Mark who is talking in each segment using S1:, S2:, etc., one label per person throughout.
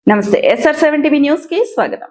S1: నమస్తే SR7 TV news కి స్వాగతం.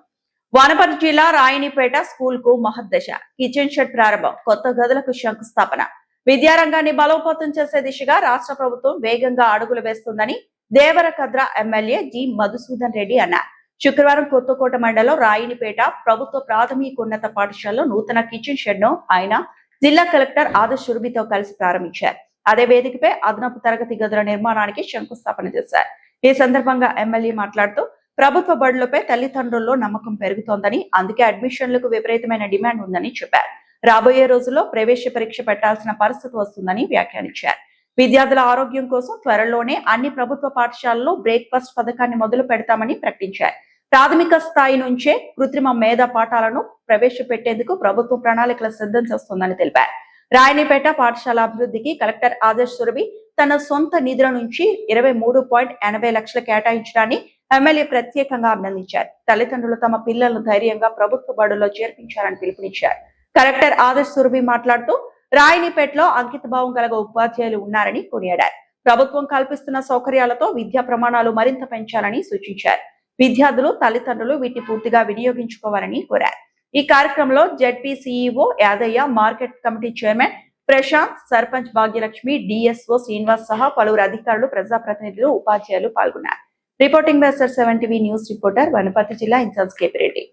S1: వానపర్తి జిల్లా రాయనిపేట స్కూల్ కు మహద్దశ కిచెన్ షెడ్ ప్రారంభం, కొత్త గదులకు శంకుస్థాపన. విద్యారంగాన్ని బలోపేతం చేసే దిశగా రాష్ట్ర ప్రభుత్వం వేగంగా అడుగులు వేస్తుందని దేవరకద్ర ఎమ్మెల్యే జి మధుసూదన్ రెడ్డి అన్నారు. శుక్రవారం కొత్తకోట మండలం రాయనిపేట ప్రభుత్వ ప్రాథమికోన్నత పాఠశాలలో నూతన కిచెన్ షెడ్ ను ఆయన జిల్లా కలెక్టర్ ఆదర్శ్ సురభితో కలిసి ప్రారంభించారు. అదే వేదికపై అదనపు తరగతి గదుల నిర్మాణానికి శంకుస్థాపన చేశారు. ఈ సందర్భంగా ఎమ్మెల్యే మాట్లాడుతూ ప్రభుత్వ బడులపై తల్లిదండ్రుల్లో నమ్మకం పెరుగుతోందని, అందుకే అడ్మిషన్లకు విపరీతమైన డిమాండ్ ఉందని చెప్పారు. రాబోయే రోజుల్లో ప్రవేశ పరీక్ష పెట్టాల్సిన పరిస్థితి వస్తుందని వ్యాఖ్యానించారు. విద్యార్థుల ఆరోగ్యం కోసం త్వరలోనే అన్ని ప్రభుత్వ పాఠశాలల్లో బ్రేక్ఫాస్ట్ పథకాన్ని మొదలు పెడతామని ప్రకటించారు. ప్రాథమిక స్థాయి నుంచే కృత్రిమ మేధ పాఠాలను ప్రవేశపెట్టేందుకు ప్రభుత్వం ప్రణాళికలు సిద్ధం చేస్తోందని తెలిపారు. రాయనిపేట పాఠశాల అభివృద్ధికి కలెక్టర్ ఆదర్శ్ సురభి తన సొంత నిధుల నుంచి 23.80 లక్షలు కేటాయించడాన్ని ఎమ్మెల్యే ప్రత్యేకంగా అభినందించారు. తల్లిదండ్రులు తమ పిల్లలను ధైర్యంగా ప్రభుత్వ బడుల్లో చేర్పించాలని పిలుపునిచ్చారు. కలెక్టర్ ఆదర్శ్ సురభి మాట్లాడుతూ రాయనిపేటలో అంకిత భావం కలగ ఉపాధ్యాయులు ఉన్నారని కొనియాడారు. ప్రభుత్వం కల్పిస్తున్న సౌకర్యాలతో విద్యా ప్రమాణాలు మరింత పెంచాలని సూచించారు. విద్యార్థులు తల్లిదండ్రులు వీటిని పూర్తిగా వినియోగించుకోవాలని కోరారు. ఈ కార్యక్రమంలో ZP CEO Yadaiah, market committee chairman Prashanth, sarpanch Bhagyalakshmi, DSO Srinivas సహా పలువురు అధికారులు, ప్రజాప్రతినిధులు, ఉపాధ్యాయులు పాల్గొన్నారు. Reporting SR7 TV news reporter Wanaparthy జిల్లా ఇన్ఛార్జ్ కేపీ రెడ్డి.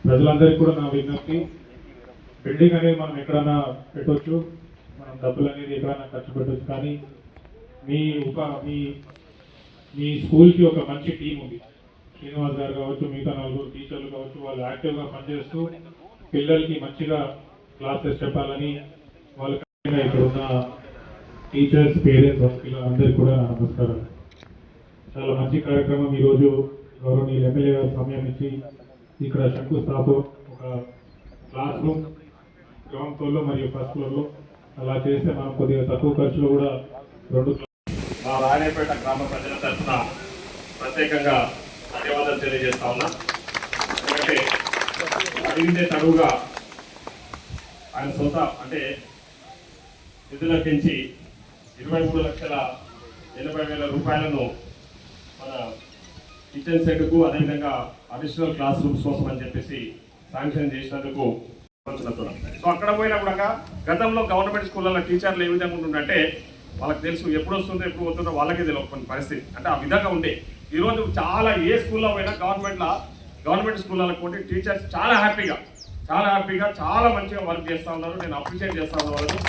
S2: ప్రజలందరికీ కూడా నా విజ్ఞప్తి, బిల్డింగ్ అనేది మనం ఎక్కడైనా పెట్టవచ్చు, మనం డబ్బులు అనేది ఎక్కడైనా ఖర్చు పెట్టవచ్చు, కానీ మీ స్కూల్కి ఒక మంచి టీం ఉంది. శ్రీనివాస్ గారు కావచ్చు, మిగతా 4 టీచర్లు కావచ్చు, వాళ్ళు యాక్టివ్గా పనిచేస్తూ పిల్లలకి మంచిగా క్లాసెస్ చెప్పాలని, వాళ్ళకి ఇక్కడ ఉన్న టీచర్స్, పేరెంట్స్, పిల్లలందరికీ కూడా నమస్కారం. చాలా మంచి కార్యక్రమం. ఈరోజు గౌరవనీయులు ఎమ్మెల్యే గారు సమయం ఇచ్చి ఇక్కడ శంకుస్థాపన, ఒక క్లాస్ రూమ్ గ్రౌండ్ ఫ్లోర్లో మరియు ఫస్ట్ ఫ్లోర్లో అలా చేస్తే మనం కొద్దిగా తక్కువ ఖర్చులో కూడా 2
S3: మా రాయనిపేట గ్రామ ప్రజల తరఫున ప్రత్యేకంగా ధన్యవాదాలు తెలియజేస్తా ఉన్నా. ఎందుకంటే అడిగిందే తడువుగా ఆయన సొంత అంటే నిధుల పెంచి 23,80,000 రూపాయలను మన కిచెన్ సెట్కు, అదేవిధంగా అడిషనల్ క్లాస్ రూమ్స్ కోసం అని చెప్పేసి శాంక్షన్ చేసినందుకు. సో అక్కడ పోయినా కూడా గతంలో గవర్నమెంట్ స్కూళ్ళలో టీచర్లు ఏ విధంగా ఉంటుందంటే వాళ్ళకి తెలుసు ఎప్పుడు వస్తుందో ఎప్పుడు పోతుందో వాళ్ళకే తెలియదు కొన్ని పరిస్థితి, అంటే ఆ విధంగా ఉండే. ఈరోజు చాలా ఏ స్కూల్లో పోయినా గవర్నమెంట్ స్కూళ్ళలో పోటీ టీచర్స్ చాలా హ్యాపీగా చాలా మంచిగా వర్క్ చేస్తూ ఉన్నారు. నేను అప్రిషియేట్ చేస్తా ఉన్నా వాళ్ళని.